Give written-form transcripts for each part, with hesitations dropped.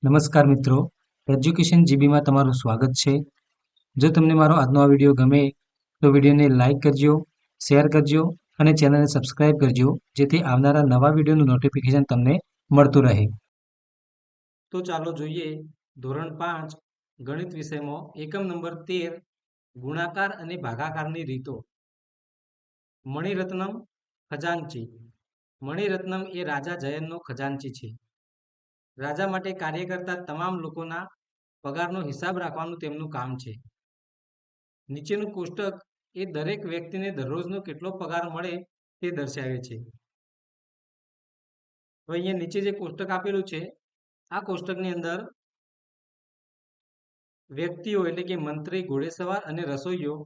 નમસ્કાર મિત્રો, એજ્યુકેશન જીબીમાં તમારું સ્વાગત છે. જો તમને મારો આજનો આ વિડીયો ગમે તો વિડીયોને લાઇક કરજો, શેર કરજો અને ચેનલને સબસ્ક્રાઇબ કરજો, જેથી આવનારા નવા વિડીયોનું નોટિફિકેશન તમને મળતું રહે. તો ચાલો જોઈએ ધોરણ 5 ગણિત વિષયમાં એકમ નંબર 13 ગુણાકાર અને ભાગાકારની રીતો. મણિરત્નમ ખજાનચી. મણિરત્નમ એ રાજા જયનનો ખજાનચી છે. રાજા માટે કાર્ય કરતા તમામ લોકોના પગારનો હિસાબ રાખવાનું તેમનું કામ છે. નીચેનું કોષ્ટક એ દરેક વ્યક્તિને દરરોજનો કેટલો પગાર મળે તે દર્શાવે છે. હવે અહીંયા નીચે જે કોષ્ટક આપેલું છે, આ કોષ્ટકની અંદર વ્યક્તિઓ એટલે કે મંત્રી, ઘોડેસવાર અને રસોઈયો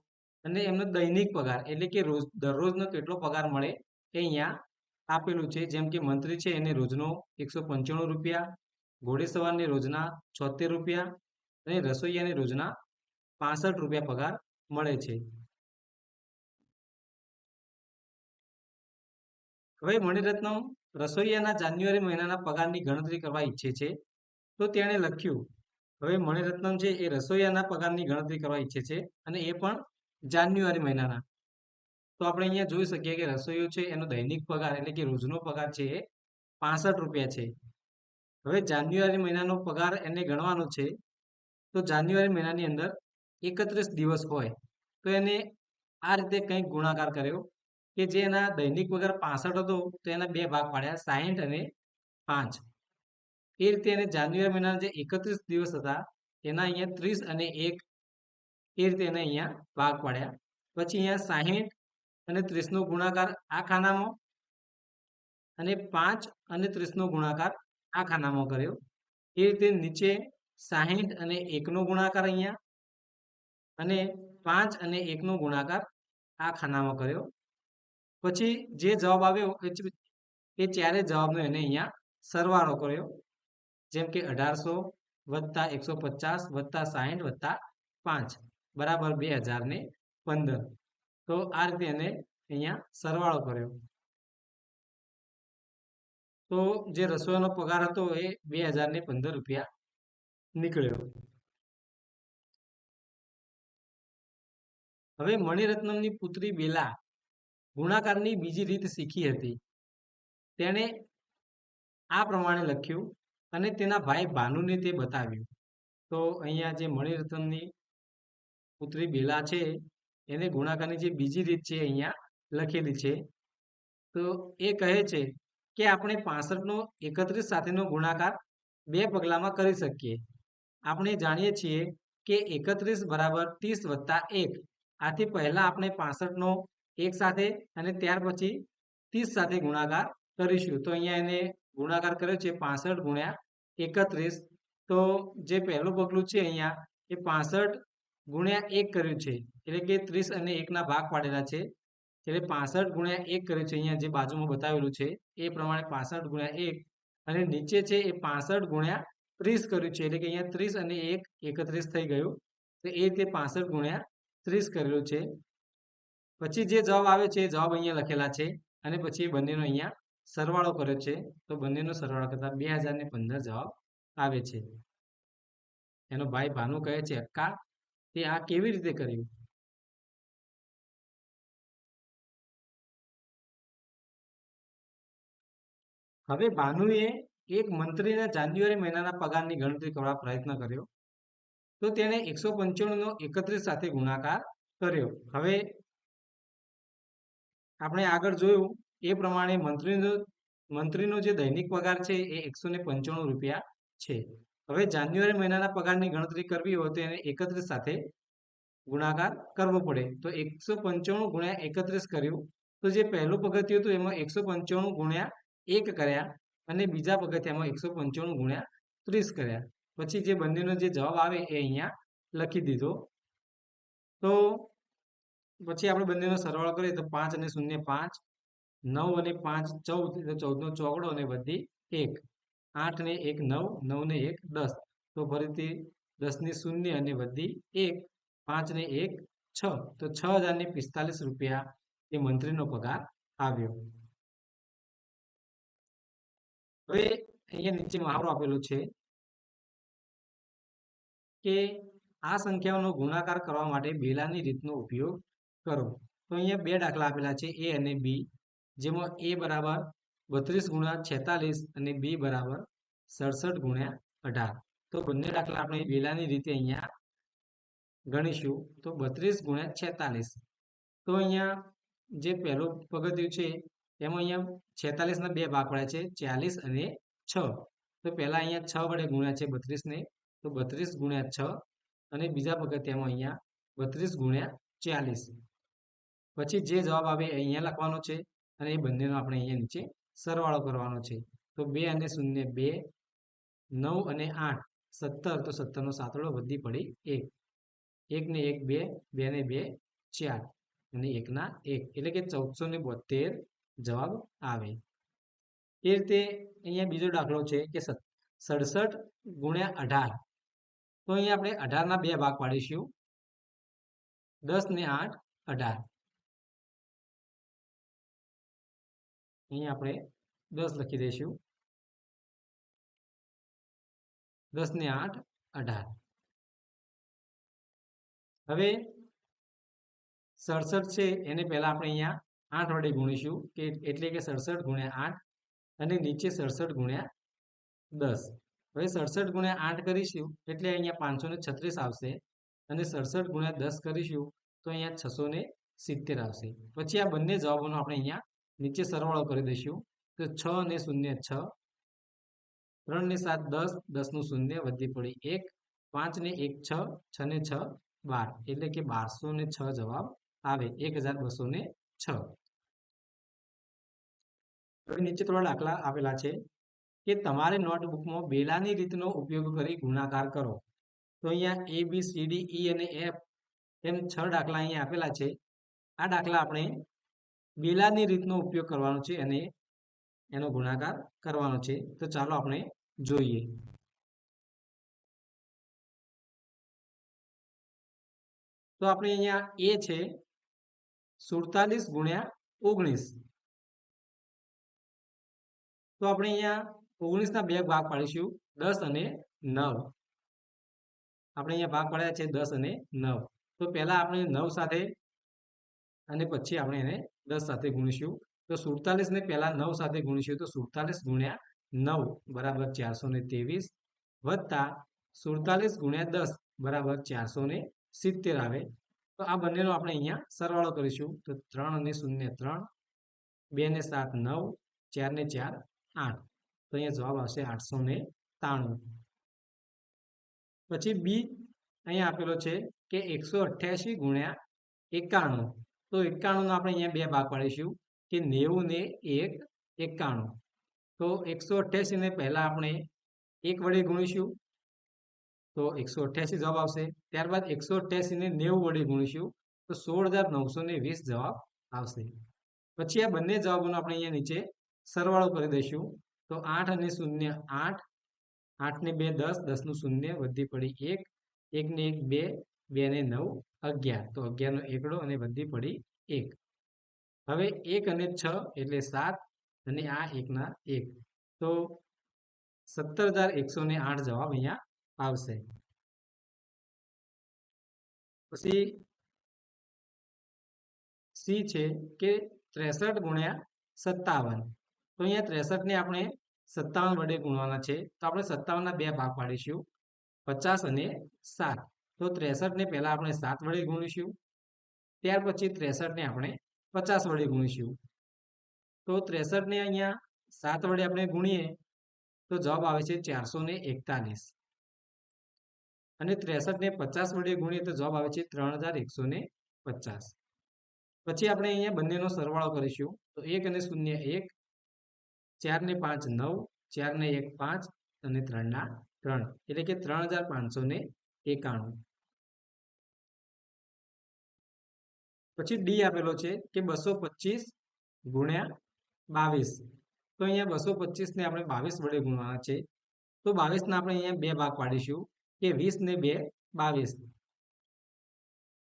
અને એમનો દૈનિક પગાર એટલે કે દરરોજનો કેટલો પગાર મળે એ અહીંયા આપેલું છે. જેમ કે મંત્રી છે એને રોજનો 195 રૂપિયા, ઘોડેસવારને રોજના 76 રૂપિયા અને રસોઈયાને રોજના 65 રૂપિયા પગાર મળે છે. હવે મણિરત્નમ રસોઈયાના જાન્યુઆરી મહિનાના પગારની ગણતરી કરવા ઈચ્છે છે. તો તેણે લખ્યું, હવે મણિરત્નમ છે એ રસોઈયાના પગારની ગણતરી કરવા ઈચ્છે છે અને એ પણ જાન્યુઆરી મહિનાના. તો આપણે અહીંયા જોઈ શકીએ કે રસોઈયો છે એનો દૈનિક પગાર એટલે કે રોજનો પગાર છે એ 65 રૂપિયા છે. હવે જાન્યુઆરી મહિનાનો પગાર એને ગણવાનો છે. તો જાન્યુઆરી મહિનાની અંદર 31 દિવસ હોય તો એને આ રીતે કંઈક ગુણાકાર કર્યો કે જે એના દૈનિક પગાર 65 હતો તો એના બે ભાગ પાડ્યા, 60 અને 5. એ રીતે એને જાન્યુઆરી મહિનાના જે 31 દિવસ હતા એના અહીંયા 30 અને 1 એ રીતે એને અહીંયા ભાગ પાડ્યા. પછી અહીંયા 60 અને 30 નો ગુણાકાર આ ખાનામાં અને 5 અને 30 નો ગુણાકાર આ ખાનામાં કર્યો. એ રીતે નીચે 60 અને 1 નો ગુણાકાર અહીંયા અને 5 અને 1 નો ગુણાકાર આ ખાનામાં કર્યો. પછી જે જવાબ આવ્યો એ ચારે જવાબનો એને અહીંયા સરવાળો કર્યો. જેમ કે 1800 વત્તા 150 વત્તા 60 વત્તા 5 બરાબર 2015. તો આ રીતે એને અહીંયા સરવાળો કર્યો. તો જે રસોઈયાનો પગાર હતો એ 2015 રૂપિયા નીકળ્યો. હવે મણિરત્નમની પુત્રી બેલા ગુણાકારની બીજી રીત શીખી હતી. તેણે આ પ્રમાણે લખ્યું અને તેના ભાઈ ભાનુને તે બતાવ્યું. તો અહીંયા જે મણિરત્નમની પુત્રી બેલા છે એને ગુણાકારની જે બીજી રીત છે અહીંયા લખેલી છે. તો એ કહે છે કે આપણે 65 નો 31 સાથેનો ગુણાકાર બે પગલામાં કરી શકીએ. આપણે જાણીએ છીએ કે 31 બરાબર 30 વત્તા 1. આથી પહેલા આપણે 65 નો 1 સાથે અને ત્યાર પછી 30 સાથે ગુણાકાર કરીશું. તો અહીંયા એને ગુણાકાર કર્યો છે 65 ગુણ્યા 31. તો જે પહેલું પગલું છે અહીંયા એ 65 ગુણ્યા 1 કર્યું છે એટલે કે 30 અને 1 ના ભાગ પાડેલા છે. એટલે 65 ગુણ્યા 1 કર્યું છે અહીંયા જે બાજુમાં બતાવેલું છે એ પ્રમાણે 65 ગુણ્યા 1 અને નીચે છે એ 65 ગુણ્યા 30 કર્યું છે એટલે કે અહીંયા 30 અને 1 31 થઈ ગયું. તો એ રીતે 65 ગુણ્યા 30 કરેલું છે. પછી જે જવાબ આવે છે એ જવાબ અહીંયા લખેલા છે અને પછી બંનેનો અહીંયા સરવાળો કર્યો છે. તો બંનેનો સરવાળો કરતા 2015 જવાબ આવે છે. એનો ભાઈ ભાનુ કહે છે, અક્કા તે આ કેવી રીતે કર્યું? હવે ભાનુએ એક મંત્રીના જાન્યુઆરી મહિનાના પગારની ગણતરી કરવા પ્રયત્ન કર્યો. તો તેણે 195 નો 31 સાથે ગુણાકાર કર્યો. હવે આપણે આગળ જોયું એ પ્રમાણે મંત્રીનો જે દૈનિક પગાર છે એ 195 રૂપિયા છે. હવે જાન્યુઆરી મહિનાના પગારની ગણતરી કરવી હોય તો એને 31 સાથે ગુણાકાર કરવો પડે. તો 195 ગુણ્યા 31 કર્યું. તો જે પહેલું પગથિયું હતું એમાં 195 ગુણ્યા 1 કર્યા અને બીજા પગથિયામાં 195 ગુણ્યા 30 કર્યા. પછી જે બંનેનો જે જવાબ આવે એ અહીંયા લખી દીધો. તો પછી આપણે બંનેનો સરવાળો કરીએ તો 5 અને 0 5, 9 અને 5 14, એટલે 14 નો ચોગડો અને વધી 1, 8 ને 1 9, 9 ને 1 10. તો ફરીથી 10 ને 0 અને વધી 1, 5 ને 1 6. તો 6045 રૂપિયા એ મંત્રીનો પગાર આવ્યો. હવે અહીંયા નીચે મહાવરો આપેલો છે કે આ સંખ્યાઓનો ગુણાકાર કરવા માટે બેલાની રીતનો ઉપયોગ કરો. તો અહીંયા બે દાખલા આપેલા છે એ અને બી, જેમાં એ બરાબર 32 ગુણ્યા 46 અને બી બરાબર 67 ગુણ્યા 18. તો બંને દાખલા આપણે બેલાની રીતે અહીંયા ગણીશું. તો 32 ગુણ્યા 46. તો અહીંયા જે પહેલું પગથિયું છે એમાં અહીંયા 46ના બે ભાગ પડ્યા છે, 40 અને 6. તો પહેલા અહીંયા 6 વડે ગુણ્યા છે 32 ને, તો 32 ગુણ્યા 6. અને બીજા પગથિયામાં અહીંયા 32 ગુણ્યા 40. પછી જે જવાબ આવે એ અહીંયા લખવાનો છે અને એ બંનેનો આપણે અહીંયા નીચે સરવાળો કરવાનો છે. તો 2 અને 0 2, 9 અને 8 17. તો 17નો સાતડો વધી પડી 1. 1 ને 1 2, 2 ને 2 4 અને 1 ના 1, એટલે કે 1472 જવાબ આવે. એ રીતે અહીંયા બીજો દાખલો છે કે 67 ગુણ્યા 18. તો અહીંયા આપણે 18ના બે ભાગ પાડીશું, 10 ને 8 18. અહીંયા આપણે 10 લખી દઈશું, 10 ને 8 18. હવે 67 છે એને પહેલા આપણે અહીંયા 8 વડે ગુણીશું, કે એટલે કે 67 ગુણ્યા 8 અને નીચે 67 ગુણ્યા 10. હવે 67 ગુણ્યા 8 કરીશું એટલે અહીંયા 536 આવશે અને 67 ગુણ્યા 10 કરીશું તો અહીંયા 670 આવશે. પછી આ બંને જવાબોનો આપણે અહીંયા નીચે સરવાળો કરી દઈશું. તો 6 ને 0 6, 3 ને 7 10, 10 નું 0 વધી પડી 1, 5 ને 1 6, 6 ને 6 12, એટલે કે 1206 જવાબ આવે, 1206. હવે નીચે થોડા દાખલા આપેલા છે કે તમારે નોટબુકમાં બેલાની રીતનો ઉપયોગ કરી ગુણાકાર કરો. તો અહીંયા એ બી સી ડી ઈ અને એફ એમ 6 દાખલા અહીંયા આપેલા છે. આ દાખલા આપણે બેલાની રીતનો ઉપયોગ કરવાનો છે અને એનો ગુણાકાર કરવાનો છે. તો ચાલો આપણે જોઈએ. તો આપણે અહીંયા એ છે 47 ગુણ્યા 19. તો આપણે અહીંયા 19ના બે ભાગ પાડીશું, 10 અને 9. આપણે અહીંયા ભાગ પાડ્યા છે 10 અને 9. તો પહેલા આપણે 9 સાથે અને પછી આપણે એને 10 સાથે ગુણીશું. તો 47 ને પહેલા 9 સાથે ગુણીશું તો 47 ગુણ્યા 9 બરાબર 423 વત્તા 47 ગુણ્યા 10 બરાબર 470 આવે. તો આ બંનેનો આપણે અહીંયા સરવાળો કરીશું. તો 3 અને 0 3, 2 ને 7 9, 4 ને 4 8. તો અહીંયા જવાબ આવશે 893. પછી બી અહીંયા આપેલો છે કે 188 ગુણ્યા 91. તો 91 નો આપણે અહીંયા બે ભાગ પાડીશું કે 90 ને 1 91. તો 188 ને પહેલા આપણે 1 વડે ગુણીશું તો 188 જવાબ આવશે. ત્યારબાદ 188 ને 90 વડે ગુણીશું તો 16920 જવાબ આવશે. પછી આ બંને જવાબોનો આપણે અહીંયા નીચે સરવાળો કરી દઈશું. તો 8 અને 0 8, 8 ને 2 10, 10 નું 0 વધી પડી 1, 1 ને 1 2, 2 ને 9 11. તો 11 નો એકડો અને વધી પડી 1. હવે 1 અને 6 એટલે 7 અને આ 1 ના 1. તો 17108 જવાબ અહીંયા આવશે. પછી સી છે કે 63 ગુણ્યા 57. તો અહીંયા 63 ને આપણે 57 વડે ગુણવાના છે. તો આપણે 57ના બે ભાગ પાડીશું, 50 અને 7. તો 63 ને પહેલા આપણે 7 વડે ગુણીશું, ત્યાર પછી 63 ને આપણે 50 વડે ગુણીશું. તો 63 ને અહીંયા 7 વડે આપણે ગુણીએ તો જવાબ આવે છે 441 અને 63 ને 50 વડે ગુણીએ તો જવાબ આવે છે 3150. પછી આપણે અહીંયા બંનેનો સરવાળો કરીશું. તો 1 અને 0 1, 4 ને 5 9, 4 ને 1 5 અને 3 ના 3, એટલે કે 3591. પછી ડી આપેલો છે કે 225 ગુણ્યા 22. તો અહીંયા 225 ને આપણે 22 વડે ગુણવાના છે. તો 22 ના આપણે અહીંયા બે ભાગ પાડીશું કે 20 ને 2 22.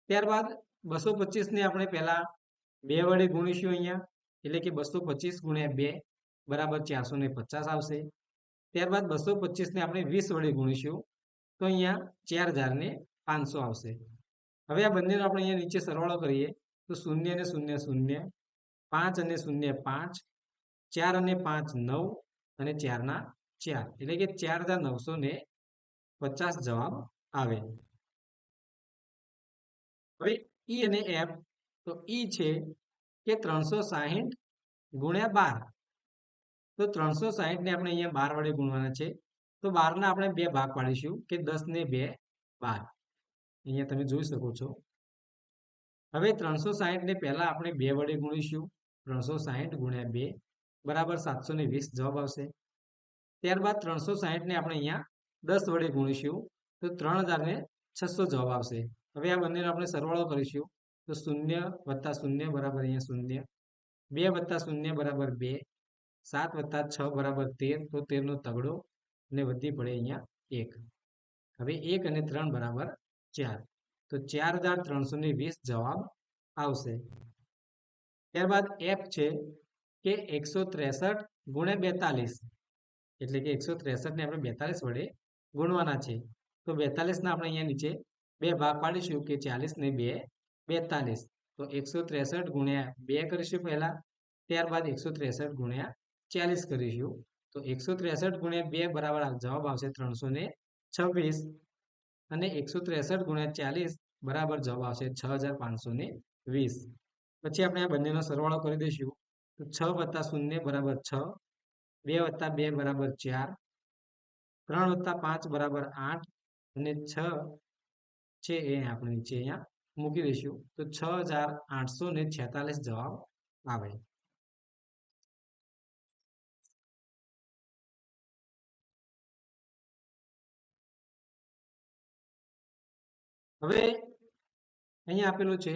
ત્યારબાદ 225 ને આપણે પહેલા 2 વડે ગુણીશું અહીંયા, એટલે કે 225 ગુણ્યા 2 બરાબર 450 આવશે. ત્યારબાદ 225 ને આપણે 20 વડે ગુણીશું તો અહીંયા 4,500 આવશે. હવે આ બંનેનો આપણે અહીંયા નીચે સરવાળો કરીએ તો 0 અને 0 0, 5 અને 0 5, 4 અને 5 9 અને 4 ના 4, એટલે કે 4,950 જવાબ આવે. હવે ઈ અને એફ, તો ઈ છે કે 360 ગુણ્યા 12. તો 360 ને આપણે અહીંયા 12 વડે ગુણવાના છે. તો 12 ના આપણે બે ભાગ પાડીશું કે 10 ને 2 12. અહીંયા તમે જોઈ શકો છો. હવે 360 ને પહેલા આપણે 2 વડે ગુણીશું. 360 ગુણ્યા 2 બરાબર 720 જવાબ આવશે. ત્યારબાદ 360 ને આપણે અહીંયા 10 વડે ગુણીશું તો 3,600 જવાબ આવશે. હવે આ બંનેનો આપણે સરવાળો કરીશું તો 0 વત્તા 0 બરાબર અહીંયા 0, 2 વત્તા 0 બરાબર 2, 7 વત્તા 6 બરાબર 13, તો 13 નો તગડો અને વધી પડે અહીંયા 1. હવે 1 અને 3 બરાબર 4, તો 4,320 જવાબ આવશે. ત્યારબાદ એફ છે કે 163 ગુણ્યા 42, એટલે કે 163 ને આપણે 42 વડે ગુણવાના છે. તો 42 ના આપણે અહીંયા નીચે બે ભાગ પાડીશું કે 40 ને 2 42, તો 163 ગુણ્યા 2 કરીશું પહેલા, ત્યારબાદ 163 ગુણ્યા 40 કરીશું. તો 163 ગુણ્યા 2 બરાબર જવાબ આવશે 326, અને 163 ગુણ્યા 40 બરાબર જવાબ આવશે 6,520. પછી આપણે આ બંનેનો સરવાળો કરી દઈશું તો 6 વત્તા 0 બરાબર 6, 2 વત્તા 2 બરાબર 4, 3 વત્તા 5 બરાબર 8, અને 6 છે એ આપણે નીચે અહીંયા મૂકી દઈશું તો 6,846 જવાબ આવે. હવે અહીંયા આપેલું છે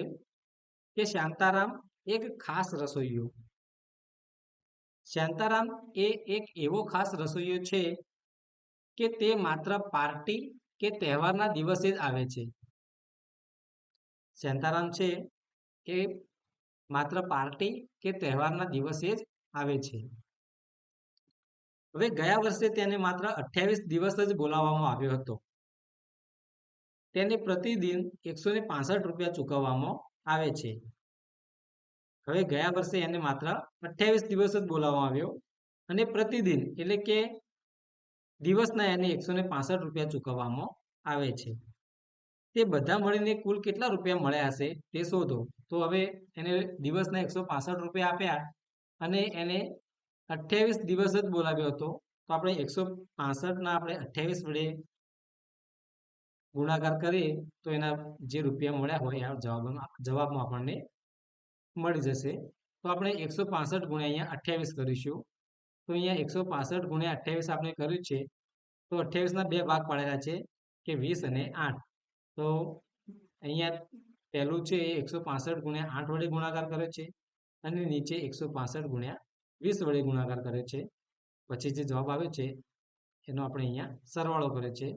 કે શાંતારામ એક ખાસ રસોઈયો. શાંતારામ એ એક એવો ખાસ રસોઈયો છે કે તે માત્ર પાર્ટી કે તહેવારના દિવસે જ આવે છે. શાંતારામ છે એ માત્ર પાર્ટી કે તહેવારના દિવસે જ આવે છે. હવે ગયા વર્ષે તેને માત્ર 28 દિવસ જ બોલાવવામાં આવ્યો હતો. તેને પ્રતિદિન 165 રૂપિયા ચૂકવવામાં આવે છે. હવે ગયા વર્ષે એને માત્ર 28 દિવસ જ બોલાવવામાં આવ્યો અને પ્રતિદિન એટલે કે દિવસના એને 165 રૂપિયા ચૂકવવામાં આવે છે. તે બધા મળીને કુલ કેટલા રૂપિયા મળ્યા હશે તે શોધો. તો હવે એને દિવસના 165 રૂપિયા આપ્યા અને એને 28 દિવસ જ બોલાવ્યો હતો. તો આપણે 165 ના આપણે 28 વડે ગુણાકાર કરીએ તો એના જે રૂપિયા મળ્યા હોય આ જવાબમાં આપણને મળી જશે. તો આપણે 165 ગુણ્યા અહીંયા 28 કરીશું. તો અહીંયા 165 ગુણ્યા 28 આપણે કર્યું છે. તો 28 ના બે ભાગ પાડેલા છે કે 20 અને 8. તો અહીંયા પહેલું છે એ 165 ગુણ્યા 8 વડે ગુણાકાર કરે છે અને નીચે 165 ગુણ્યા 20 વડે ગુણાકાર કરે છે. પછી જે જવાબ આવે છે એનો આપણે અહીંયા સરવાળો કરે છે.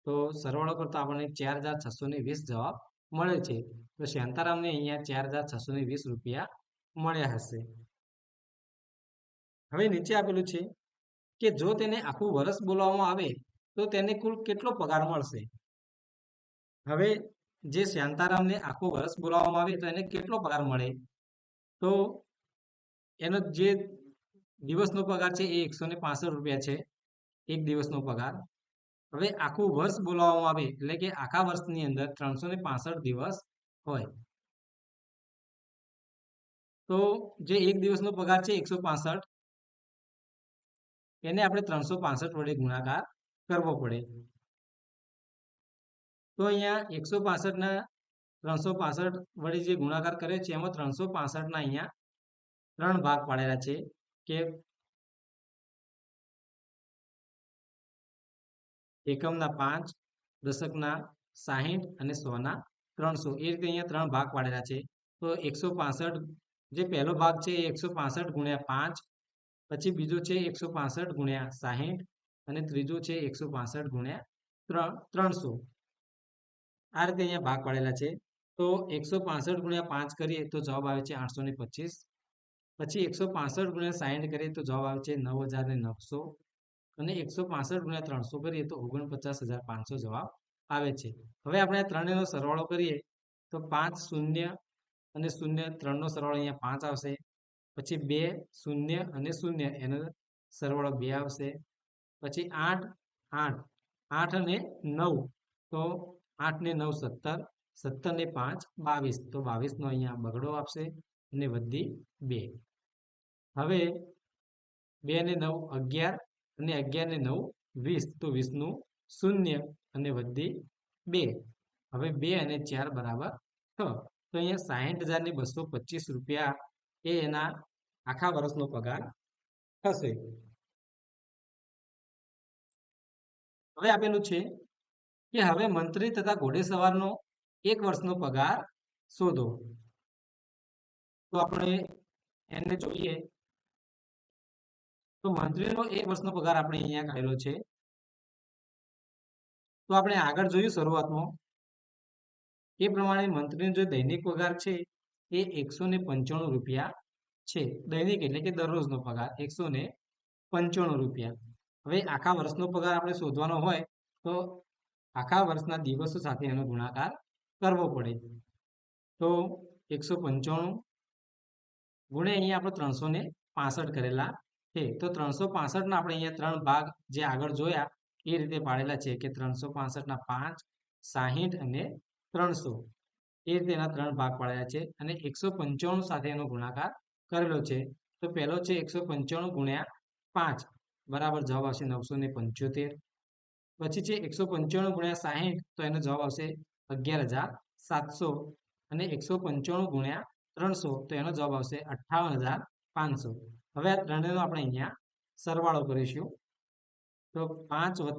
તો સરવાળો કરતા આપણને 4,620 જવાબ મળે છે. તો શાંતારામને અહીંયા 4,620 રૂપિયા મળ્યા હશે. હવે નીચે આપેલું છે કે જો તેને આખું વર્ષ બોલાવવામાં આવે તો તેને કુલ કેટલો પગાર મળશે. હવે જે શાંતારામને આખું વર્ષ બોલાવવામાં આવે તો એને કેટલો પગાર મળે. તો એનો જે દિવસનો પગાર છે એ 165 રૂપિયા છે, એક દિવસનો પગાર. હવે આખું વર્ષ બોલાવવામાં આવે એટલે કે આખા વર્ષની અંદર 365 દિવસ હોય. તો જે એક દિવસનો પગાર છે 165, એને આપણે 365 વડે ગુણાકાર કરવો પડે. તો અહીંયા 165 ના 365 વડે જે ગુણાકાર કરે છે એમાં 365 ના અહીંયા 3 ભાગ પાડેલા છે કે એકમના 5, દશકના 60 અને 100 ના 300, એ રીતે અહીંયા 3 ભાગ પાડેલા છે. તો 165 જે પહેલો ભાગ છે એ 165 ગુણ્યા 5, પછી બીજો છે 165 ગુણ્યા 60 અને ત્રીજો છે 165 ગુણ્યા 300. આ રીતે અહીંયા ભાગ પાડેલા છે. તો 165 ગુણ્યા 5 કરીએ તો જવાબ આવે છે 825. પછી 165 ગુણ્યા 60 કરીએ તો જવાબ આવે છે 9,900. અને 165 ગુણ્યા 300 કરીએ તો 49,500 જવાબ આવે છે. હવે આપણે આ ત્રણેયનો સરવાળો કરીએ તો 5 0 અને 0 3નો સરવાળો અહીંયા 5 આવશે. પછી 2 0 અને 0 એનો સરવાળો 2 આવશે. પછી 8 8 8 અને 9 તો 8 ને 9 17 17 ને 5 22 તો 22 નો અહીંયા બગડો આપશે અને વધી 2. હવે 2 ને 9 11 અને 11 ને 9 20 તો 20 નું 0 અને વધી 2. હવે 2 અને 4 બરાબર 6 તો અહીંયા 60,225 રૂપિયા એ એના આખા વર્ષનો પગાર થશે. હવે આપેલું છે કે હવે મંત્રી તથા ઘોડેસવારનો 1 વર્ષનો પગાર શોધો. તો આપણે એને જોઈએ તો મંત્રીનો 1 વર્ષનો પગાર આપણે અહીંયા કાઢેલો છે. તો આપણે આગળ જોયું શરૂઆતમાં એ પ્રમાણે મંત્રીનો જે દૈનિક પગાર છે એ 195 રૂપિયા છે. દૈનિક એટલે કે દરરોજનો પગાર 195 રૂપિયા. હવે આખા વર્ષનો પગાર આપણે શોધવાનો હોય તો આખા વર્ષના દિવસો સાથે એનો ગુણાકાર કરવો પડે. તો 195 ગુણ્યા અહીંયા આપણે 365 કરેલા છે. તો 365 ના આપણે અહીંયા 3 ભાગ જે આગળ જોયા એ રીતે પાડેલા છે કે 365 ના 5 60 અને 300 એ રીતે એના 3 ભાગ પાડેલા છે અને 195 સાથે એનો ગુણાકાર કરેલો છે. તો પહેલો છે 195 ગુણ્યા 5 બરાબર જવાબ આવશે 975. પછી છે 195 ગુણ્યા 60 તો એનો જવાબ આવશે 11,700 અને 195 ગુણ્યા 300 તો એનો જવાબ આવશે 58,500. હવે આ ત્રણેયનો આપણે અહીંયા સરવાળો કરીશું. તો 5 +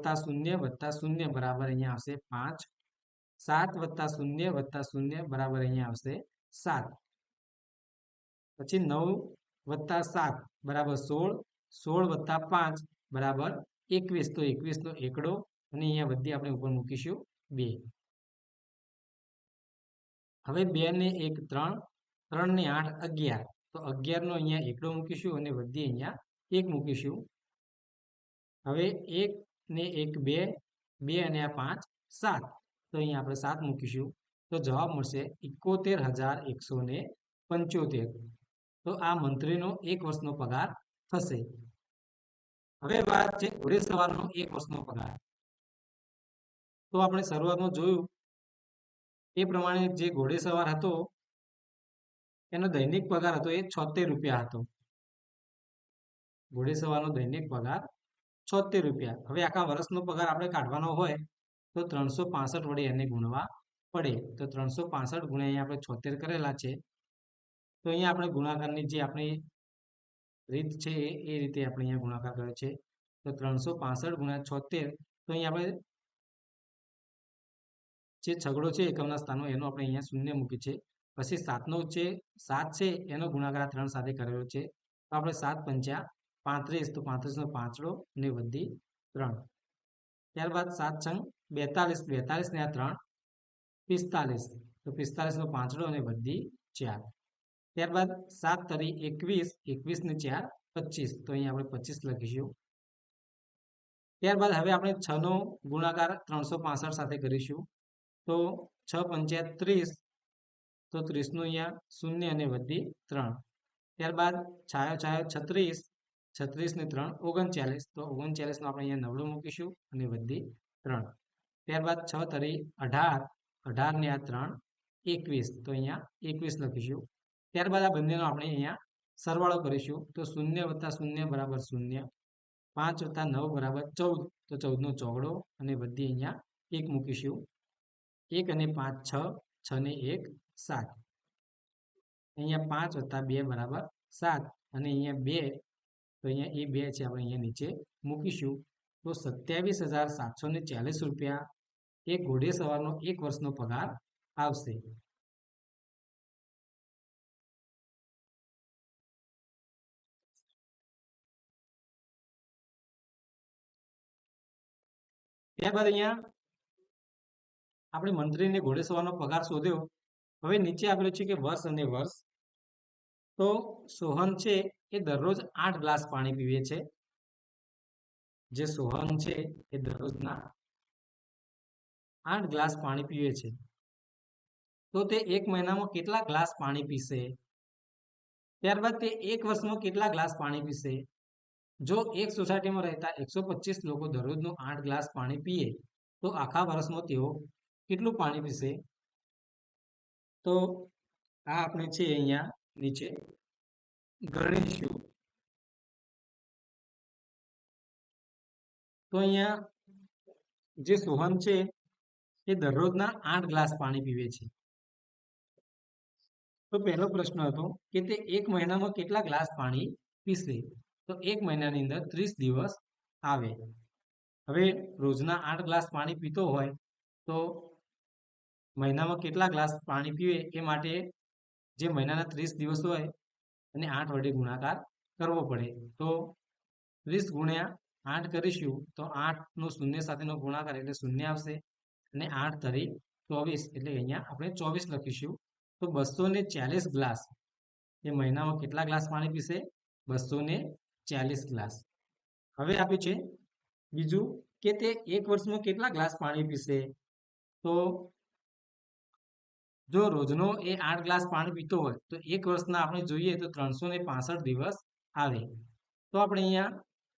0 + 0 બરાબર અહીંયા આવશે 5. 7 + 0 + 0 બરાબર અહીંયા આવશે 7. પછી 9 + 7 બરાબર 16. 16 + 5 બરાબર 21. તો 21 નો એકડો અને અહીંયા વધી આપણે ઉપર મૂકીશું 2. હવે 2 ને 1 3 3 ને 8 11 તો 11 નો અહીંયા એકડો મૂકીશું અને વધી અહીંયા 1 મૂકીશું. હવે 1 ને 1 2 2 અને આ 5 7 તો અહીંયા આપણે 7 મૂકીશું તો જવાબ મળશે 71,175. તો આ મંત્રીનો 1 વર્ષનો પગાર થશે. હવે વાત છે ઘોડેસવારનો 1 વર્ષનો પગાર. તો આપણે શરૂઆતમાં જોયું એ પ્રમાણે જે ઘોડેસવાર હતો એનો દૈનિક પગાર હતો એ 76 રૂપિયા હતો. ઘોડેસવારનો દૈનિક પગાર 76 રૂપિયા. હવે આખા વર્ષનો પગાર આપણે કાઢવાનો હોય તો 365 વડે એને ગુણવા પડે. તો 365 ગુણ્યા અહીંયા આપણે 76 કરેલા છે. તો અહીંયા આપણે ગુણાકારની જે આપણી રીત છે એ રીતે આપણે અહીંયા ગુણાકાર કર્યો છે. તો 365 ગુણ્યા 76 તો અહીંયા આપણે જે છગડો છે એકમના સ્થાનો એનો આપણે અહીંયા શૂન્ય મૂકી છે. પછી 7નો છે 7 છે એનો ગુણાકાર 3 સાથે કરેલો છે. તો આપણે 7 પંચા 35 તો 35 નો પાંચડો અને વધી 3. ત્યારબાદ 7 છંગ 42 42 ને આ 3 45 તો 45 નો પાંચડો અને વધી 4. ત્યારબાદ 7 તરી 21 21 ને 4 25 તો અહીંયા આપણે 25 લખીશું. ત્યારબાદ હવે આપણે 6 નો ગુણાકાર 365 સાથે કરીશું. તો 6 પંચા 30 તો 30 નું અહીંયા શૂન્ય અને વધી 3. ત્યારબાદ છાયો છાયો 36 36 ને 3 39 તો 39 નો આપણે અહીંયા નવડો મૂકીશું અને વધી 3. ત્યારબાદ 6 તરી 18 18 ને આ 3 21 તો અહીંયા 21 લખીશું. ત્યારબાદ આ બંનેનો આપણે અહીંયા સરવાળો કરીશું. તો 0 + 0 બરાબર 0. 5 + 9 બરાબર 14 તો 14 નો ચોગડો અને વધી અહીંયા 1 મૂકીશું. 1 અને 5 6 6 ને 1 7. અહીંયા 5 + 2 બરાબર 7 અને અહીંયા 2 તો અહીંયા એ 2 છે આપણે અહીંયા નીચે મૂકીશું. તો 27,740 રૂપિયા એ ઘોડેસવારનો 1 વર્ષનો પગાર આવશે. ત્યારબાદ અહીંયા આપણે મંત્રીને ઘોડેસવારનો પગાર શોધ્યો. હવે નીચે આપેલું છે કે વર્ષ અને વર્ષ. તો સોહન છે એ દરરોજ 8 ગ્લાસ પાણી પીવે છે. જે સોહન છે એ દરરોજના 8 ગ્લાસ પાણી પીવે છે, તો તે 1 મહિનામાં કેટલા ગ્લાસ પાણી પીશે? ત્યારબાદ તે 1 વર્ષમાં કેટલા ગ્લાસ પાણી પીશે? જો એક સોસાયટીમાં રહેતા 125 લોકો દરરોજનું 8 ગ્લાસ પાણી પીએ, તો આખા વર્ષમાં તેઓ કેટલું પાણી પીશે? તો આ આપણે છે અહીંયા નીચે ગણીશું. તો અહીંયા જે સોહન છે એ દરરોજના 8 ગ્લાસ પાણી પીવે છે. તો પહેલો પ્રશ્ન હતો કે તે 1 મહિનામાં કેટલા ગ્લાસ પાણી પીશે? તો 1 મહિનાની અંદર 30 દિવસ આવે. હવે રોજના 8 ગ્લાસ પાણી પીતો હોય તો મહિનામાં કેટલા ગ્લાસ પાણી પીવે એ માટે જે મહિનાના 30 દિવસ હોય અને 8 વડે ગુણાકાર કરવો પડે. તો 30 ગુણ્યા 8 કરીશું તો 8 નો શૂન્ય સાથેનો ગુણાકાર એટલે 0 આવશે અને 8 તરી 24 એટલે અહીંયા આપણે 24 લખીશું. તો 240 ગ્લાસ એ મહિનામાં કેટલા ગ્લાસ પાણી પીશે? 240 ગ્લાસ. હવે આપ્યું છે બીજું કે તે 1 વર્ષમાં કેટલા ગ્લાસ પાણી પીશે? તો જો રોજનો એ 8 ગ્લાસ પાણી પીતો હોય તો 1 વર્ષના આપણે જોઈએ તો 365 દિવસ આવે. તો આપણે અહીંયા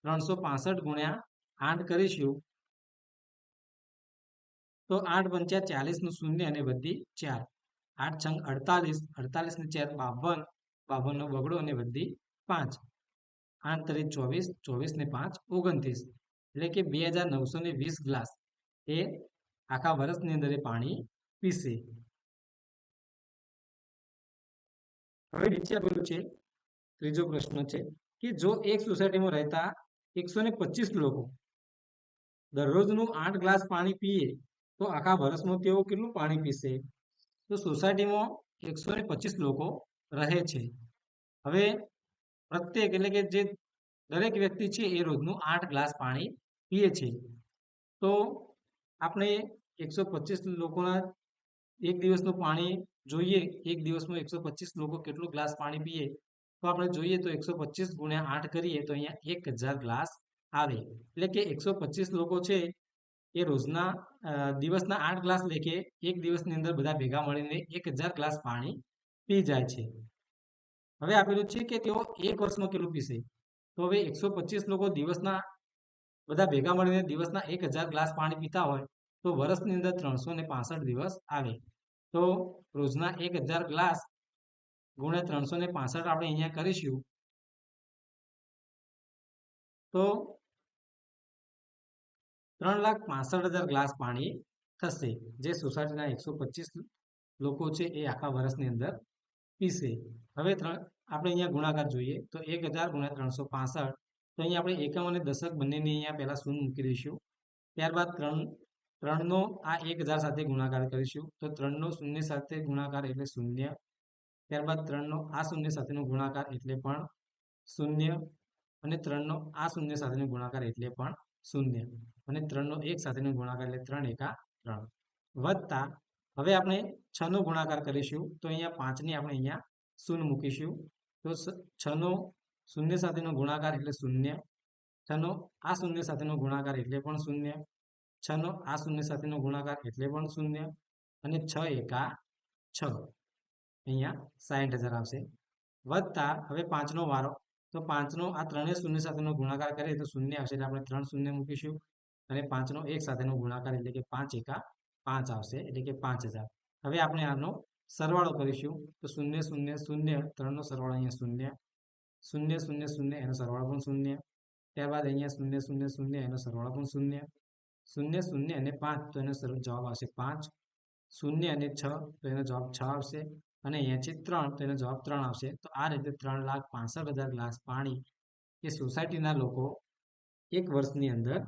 365 ગુણ્યા 8 કરીશું તો 8 પંચા 40 નું શૂન્ય અને વધી 4. 8 છંગ 48, 48 ને 4 52, 52 નો બગડો અને વધી 5. 8 તરી 24, 24 ને 5 29. એટલે કે 2920 ગ્લાસ એ આખા વર્ષની અંદર એ પાણી પીશે. હવે નીચે આપેલું છે ત્રીજો પ્રશ્ન છે કે જો એક સોસાયટીમાં રહેતા 125 લોકો દરરોજનું 8 ગ્લાસ પાણી પીએ તો આખા વર્ષમાં તેઓ કેટલું પાણી પીશે? તો સોસાયટીમાં 125 લોકો રહે છે. હવે પ્રત્યેક એટલે કે જે દરેક વ્યક્તિ છે એ રોજનું 8 ગ્લાસ પાણી પીએ છે. તો આપણે 125 લોકોના એક દિવસનું પાણી જોઈએ, એક દિવસમાં 125 લોકો કેટલું ગ્લાસ પાણી પીએ તો આપણે જોઈએ તો 125 ગુણ્યા 8 કરીએ તો અહીંયા 1000 ગ્લાસ આવે. એટલે કે 125 લોકો છે એ રોજના દિવસના 8 ગ્લાસ લેખે એક દિવસની અંદર બધા ભેગા મળીને 1000 ગ્લાસ પાણી પી જાય છે. હવે આપેલું છે કે તેઓ એક વર્ષમાં કેટલું પીશે? તો હવે 125 લોકો દિવસના બધા ભેગા મળીને દિવસના 1000 ગ્લાસ પાણી પીતા હોય તો વર્ષની અંદર 365 દિવસ આવે. તો રોજના 1000 ગ્લાસ ગુણ્યા 365 આપણે અહીંયા કરીશું તો 3,65,000 ગ્લાસ પાણી થશે જે સોસાયટીના 125 લોકો છે એ આખા વર્ષની અંદર પીશે. હવે આપણે અહીંયા ગુણાકાર જોઈએ તો 1000 ગુણ્યા 365 તો અહીંયા આપણે એકમ અને દશક બંનેની અહીંયા પહેલા શૂન્ય મૂકી દઈશું. ત્યારબાદ 3નો આ 1000 સાથે ગુણાકાર કરીશું તો 3નો શૂન્ય સાથે ગુણાકાર એટલે 0. ત્યારબાદ 3નો આ શૂન્ય સાથેનો ગુણાકાર એટલે પણ 0 અને 3નો આ શૂન્ય સાથેનો ગુણાકાર એટલે પણ 0 અને 3નો 1 સાથેનો ગુણાકાર એટલે 3 એકા 3 વત્તા હવે આપણે 6નો ગુણાકાર કરીશું તો અહીંયા 5ની આપણે અહીંયા શૂન્ય મૂકીશું તો 6નો શૂન્ય સાથેનો ગુણાકાર એટલે 0. 6નો આ શૂન્ય સાથેનો ગુણાકાર એટલે પણ 0. 6નો આ શૂન્ય સાથેનો ગુણાકાર એટલે પણ 0 અને 6 એકા 6 અહીંયા 60,000 આવશે. વત્તા હવે 5નો વારો તો 5નો આ ત્રણેય શૂન્ય સાથેનો ગુણાકાર કરીએ તો 0 આવશે એટલે આપણે 3 શૂન્ય મૂકીશું અને 5નો 1 સાથેનો ગુણાકાર એટલે કે 5 એકા 5 આવશે એટલે કે 5000. હવે આપણે આનો સરવાળો કરીશું તો 0 0 0 3નો સરવાળો અહીંયા 0 0 0 0 એનો સરવાળો પણ 0. ત્યારબાદ અહીંયા 0 0 0 એનો સરવાળો પણ 0 0 0 અને 5 તો એનો જવાબ આવશે 5. 0 અને 6 તો એનો જવાબ 6 આવશે અને અહીંયા છે 3 તો એનો જવાબ 3 આવશે. તો આ રીતે 3,65,000 ગ્લાસ પાણી એ સોસાયટીના લોકો એક વર્ષની અંદર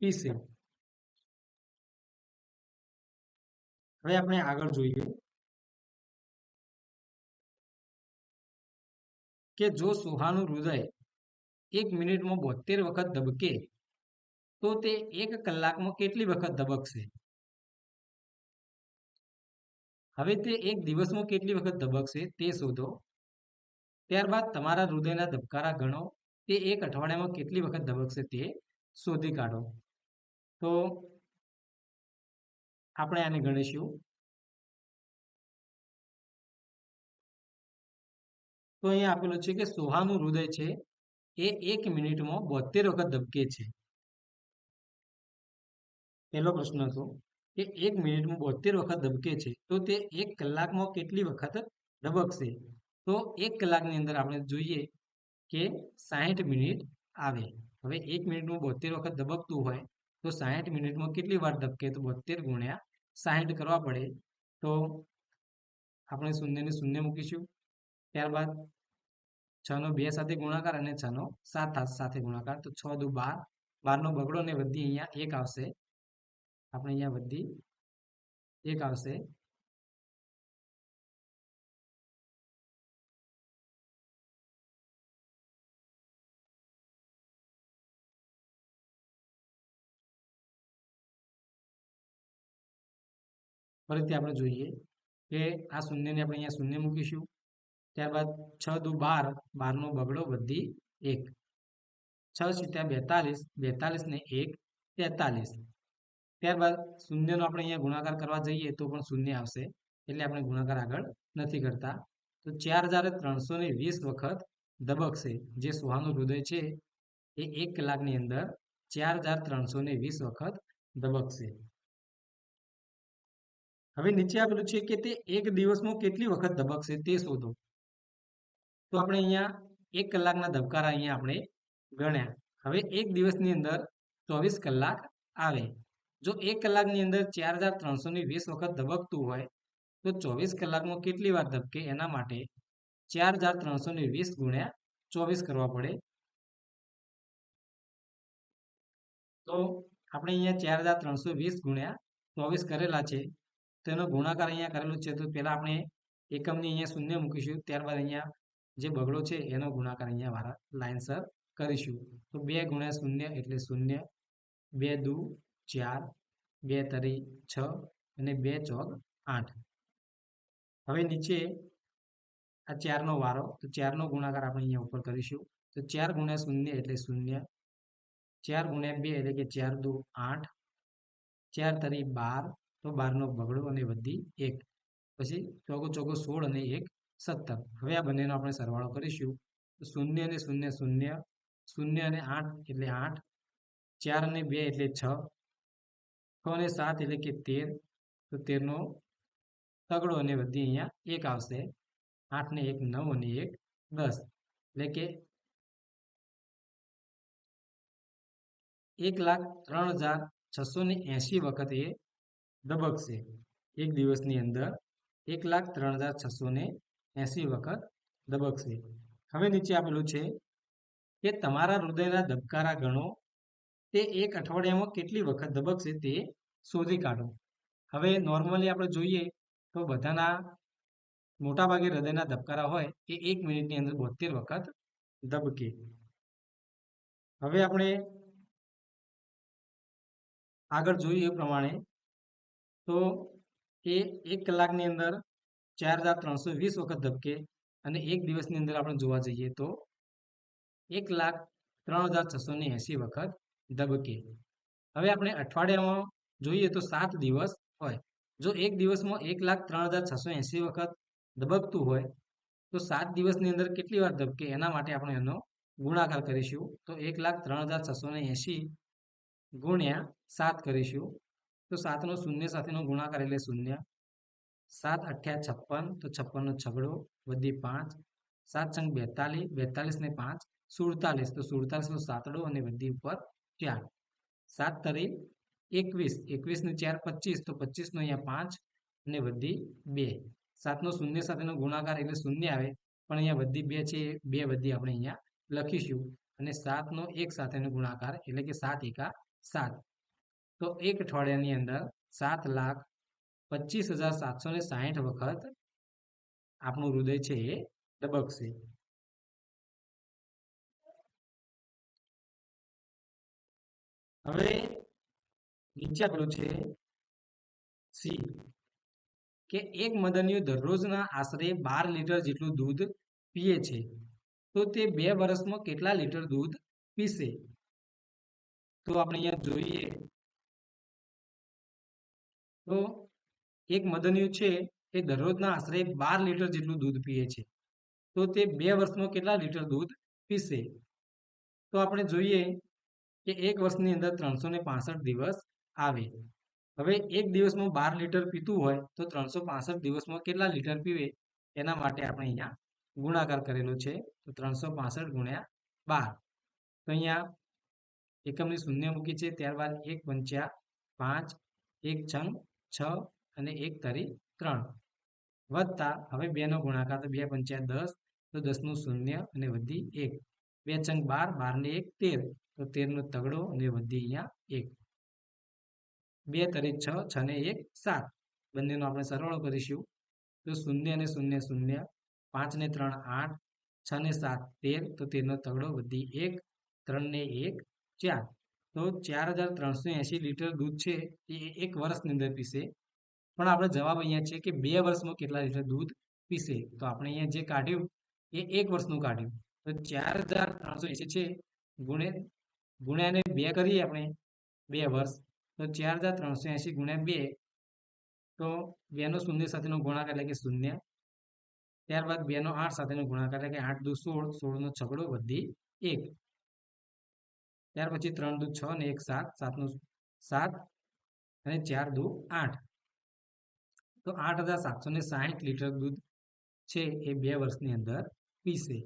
પીશે. હવે આપણે આગળ જોઈએ કે જો સુહાનું હૃદય 1 મિનિટમાં 72 વખત ધબકે તો તે 1 કલાકમાં કેટલી વખત ધબકશે? હવે તે એક દિવસમાં કેટલી વખત ધબકશે તે શોધો. ત્યારબાદ તમારા હૃદયના ધબકારા ગણો તે એક અઠવાડિયામાં કેટલી વખત ધબકશે તે શોધી કાઢો. તો આપણે આને ગણીશું. તો અહીંયા આપેલું છે કે સોહાનું હૃદય છે એ 1 મિનિટમાં 72 વખત ધબકે છે. પહેલો પ્રશ્ન હતો કે 1 મિનિટમાં 72 વખત ધબકે છે, તો તે 1 કલાકમાં કેટલી વખત ધબકશે? તો 1 કલાકની અંદર આપણે જોઈએ કે 60 મિનિટ આવે. હવે 1 મિનિટમાં 72 વખત ધબકતું હોય તો 60 મિનિટમાં કેટલી વાર ધબકે? તો 72 ગુણ્યા 60 કરવા પડે. તો આપણે શૂન્યને શૂન્ય મૂકીશું. ત્યારબાદ 6 નો 2 સાથે ગુણાકાર અને 6 નો 7 સાથે ગુણાકાર. તો 6 દુ 12, 12 નો બગડો અને વધી અહીંયા 1 આવશે. આપણે અહીંયા વધી 1 આવશે. ફરીથી આપણે જોઈએ કે આ શૂન્યને આપણે અહીંયા શૂન્ય મૂકીશું. ત્યારબાદ 6 દુ 12, 12 નો બગડો વધી 1, 6 × 42, 42 ને 1 43. ત્યારબાદ શૂન્યનો આપણે અહીંયા ગુણાકાર કરવા જઈએ તો પણ શૂન્ય આવશે, એટલે આપણે ગુણાકાર આગળ નથી કરતા. તો 4320 વખત ધબકશે. જે સોહાનું હૃદય છે એ 1 કલાકની અંદર 4320 વખત ધબકશે. હવે નીચે આપેલું છે કે તે 1 દિવસમાં કેટલી વખત ધબકશે તે શોધો. તો આપણે અહીંયા 1 કલાકના ધબકારા અહીંયા આપણે ગણ્યા. હવે 1 દિવસની અંદર 24 કલાક આવે. જો 1 કલાકની અંદર 4320 વખત ધબકતું હોય તો 24 કલાકમાં કેટલી વાર ધબકે? એના માટે 4320 ગુણ્યા 24 કરવા પડે. તો આપણે અહીંયા 4320 ગુણ્યા 24 કરેલા છે, તેનો ગુણાકાર અહીંયા કરેલો છે. તો પહેલા આપણે એકમની અહીંયા શૂન્ય મૂકીશું, ત્યારબાદ અહીંયા જે બગડો છે એનો ગુણાકાર અહીંયા વારા લાઇનસર કરીશું. તો 2 ગુણ્યા 0 એટલે 0, 2 દુ 4, 2 તરી 6 અને 2 ચોક 8. હવે નીચે આ 4 નો વારો, તો 4 નો ગુણાકાર આપણે અહીંયા ઉપર કરીશું. તો 4 ગુણ્યા 0 એટલે 0, 4 ગુણ્યા 2 એટલે કે 4 દુ 8, 4 તરી 12, તો 12 નો બગડો અને વધી 1, પછી ચોગો ચોગો 16 અને 1 17. હવે આ બંનેનો આપણે સરવાળો કરીશું. તો 0 અને 0 0, 0 અને 8 એટલે 8, 4 અને 2 એટલે 6, 6 અને 7 એટલે કે 13. તો 13 નો તગડો અને વધી અહીંયા 1 આવશે. 8 ને 1 9 અને 1 10, એટલે કે 1,03,680 વખત એ ધબકશે. એક દિવસની અંદર 1,03,680 વખત ધબકશે. હવે નીચે આપેલું છે કે તમારા હૃદયના ધબકારા ગણો, તે 1 અઠવાડિયામાં કેટલી વખત ધબકશે તે શોધી કાઢો. હવે નોર્મલી આપણે જોઈએ તો બધાના મોટાભાગે હૃદયના ધબકારા હોય એ 1 મિનિટની અંદર 72 વખત ધબકે. હવે આપણે આગળ જોઈએ એ પ્રમાણે, તો એ 1 કલાકની અંદર 4320 વખત ધબકે અને એક દિવસની અંદર આપણે જોવા જઈએ તો 1,03,680 વખત ધબકે. હવે આપણે અઠવાડિયામાં જોઈએ તો 7 દિવસ હોય. જો એક દિવસમાં 1,03,680 વખત ધબકતું હોય તો 7 દિવસની અંદર કેટલી વાર ધબકે? એના માટે આપણે એનો ગુણાકાર કરીશું. તો 1,03,680 ગુણ્યા 7 કરીશું. તો 7 નો 0 સાથેનો ગુણાકાર એટલે 0, 7 8 56, તો 56 નો છગડો વધી 5, 7 × 42, 42 ને 5 47, તો 47 નો સાતડો અને વધી ઉપર 4, 7 તરી 21, 21 ને 4 25, તો 25 નો અહીંયા 5 અને વધી 2, 7 નો 0 સાથેનો ગુણાકાર એટલે 0 આવે, પણ અહીંયા વધી 2 છે, 2 વધી આપણે અહીંયા લખીશું. અને 7 નો 1 સાથેનો ગુણાકાર એટલે કે 7 એકા 7. તો એક અઠવાડિયાની અંદર 7,25,760 વખત આપણું હૃદય છે એ ધબકશે. હવે નીચે આપેલું છે સી કે એક મદનિયો દરરોજના આશરે 12 લીટર જેટલું દૂધ પીએ છે, તો તે 2 વર્ષમાં કેટલા લીટર દૂધ પીશે? તો આપણે અહીંયા જોઈએ તો એક મદનિયું છે એ દરરોજના આશરે 12 લીટર જેટલું દૂધ પીએ છે. તો તે 2 વર્ષમાં કેટલા લીટર દૂધ પીશે? તો આપણે જોઈએ કે એક વર્ષની અંદર 365 દિવસ આવે. હવે એક દિવસમાં 12 લીટર પીતું હોય તો 365 દિવસમાં કેટલા લીટર પીવે એના માટે આપણે અહીંયા ગુણાકાર કરેલો છે. તો 365 ગુણ્યા 12. તો અહીંયા એકમની શૂન્ય મૂકી છે, ત્યારબાદ 1 પંચ્યા 5, 1 છંગ 6 અને 1 તરી 3 વત્તા હવે 2 નો ગુણાકાર તો 2 પંચ્યા 10, તો 10 નું શૂન્ય અને વધી 1, 2 છંગ 12, 12 ને 1 13, તો 13 નો તગડો અને વધી અહીંયા 1, 2 તરી 6, 6 ને 1 7, બંનેનો આપણે સરવાળો કરીશું તો 0 અને 0 0, 5 ને 3 8, 6 ને 7 13, તો 13 નો તગડો વધી 1, 3 ને 1 4, તો 4380 લીટર દૂધ છે એ એક વર્ષની અંદર પીશે. પણ આપણે જવાબ અહીંયા છે કે 2 વર્ષમાં કેટલા લીટર દૂધ પીશે? તો આપણે અહીંયા જે કાઢ્યું એ એક વર્ષનું કાઢ્યું. તો 4380 છે ગુણ્યા ને 2 કરીએ આપણે 2 વર્ષ, તો 4380 ગુણ્યા 2, તો 2 નો શૂન્ય સાથેનો ગુણાકાર એટલે કે 0, ત્યારબાદ 2 નો 8 સાથેનો ગુણાકાર એટલે કે 8 દુ 16, 16 નો છગડો વધી 1, ત્યાર પછી 3 દુ 6 ને 1 7, 7 નું 7 અને 4 દુ 8, તો 8760 લીટર દૂધ છે એ 2 વર્ષની અંદર પીશે.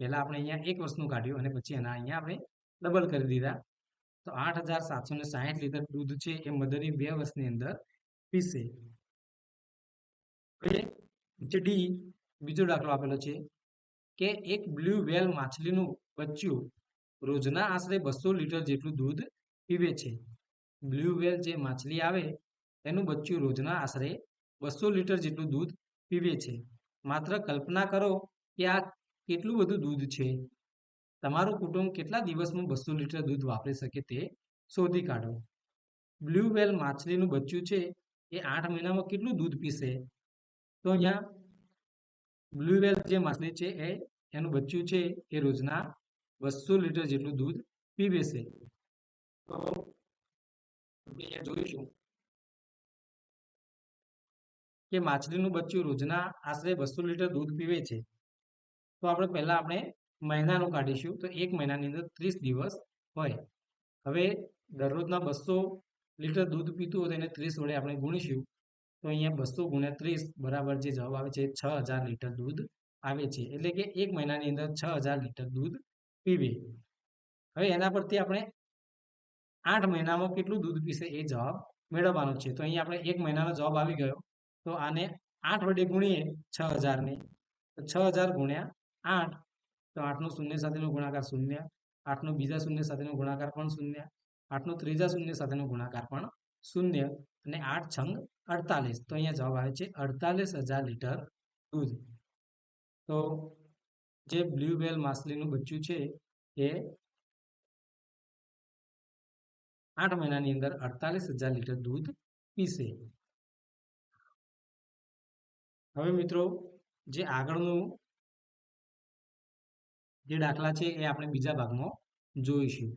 પહેલા આપણે અહીંયા એક વર્ષનું કાઢ્યું અને પછી એના અહીંયા આપણે ડબલ કરી દીધા. તો 8760 લીટર દૂધ છે એ મધરની 2 વર્ષની અંદર પીશે. જે ડી બીજો દાખલો આપેલો છે કે એક બ્લુ વ્હેલ માછલીનું બચ્ચું રોજના આશરે 200 લીટર જેટલું દૂધ પીવે છે. બ્લુ વ્હેલ જે માછલી આવે એનું બચ્ચું રોજના આશરે 200 લીટર જેટલું દૂધ પીવે છે. માત્ર કલ્પના કરો કે આ કેટલું બધું દૂધ છે. તમારું કુટુંબ કેટલા દિવસમાં 200 લીટર દૂધ વાપરી શકે તે શોધી કાઢો. બ્લુ વ્હેલ માછલીનું બચ્ચું છે એ 8 મહિનામાં કેટલું દૂધ પીશે? તો અહીંયા બ્લુ વ્હેલ જે માછલી છે એનું બચ્ચું છે એ રોજના 200 લીટર જેટલું દૂધ પીવે છે. તો અહીંયા જોઈશું કે માછલીનું બચ્ચું રોજના આશરે 200 લીટર દૂધ પીવે છે. તો આપણે પહેલા મહિનાનું કાઢીશું. તો એક મહિનાની અંદર 30 દિવસ હોય. હવે દરરોજના 200 લીટર દૂધ પીતું હોય તો એને 30 વડે આપણે ગુણીશું. તો અહીંયા 200 ગુણ્યા 30 બરાબર જે જવાબ આવે છે 6000 લીટર દૂધ આવે છે. એટલે કે એક મહિનાની અંદર 6000 લીટર દૂધ પીવે. હવે એના પરથી આપણે 8 મહિનામાં કેટલું દૂધ પીશે એ જવાબ મેળવવાનો છે. તો અહીંયા આપણે એક મહિનાનો જવાબ આવી ગયો. તો આને 8 વડે ગુણીએ 6000 ને, તો 6000 ગુણ્યા 8, તો 8 નો શૂન્ય સાથેનો ગુણાકાર 0, 8 નો બીજા શૂન્ય સાથેનો ગુણાકાર પણ 0, 8 નો ત્રીજા શૂન્ય સાથેનો ગુણાકાર પણ 0, અને 8 છંગ 48, તો અહીંયા જવાબ આવે છે 48000 લીટર દૂધ. તો જે બ્લુ વ્હેલ માછલીનું બચ્ચું છે એ 8 મહિનાની અંદર 48000 લીટર દૂધ પીશે. હવે મિત્રો જે આગળનું જે દાખલા છે એ આપણે બીજા ભાગમાં જોઈશું.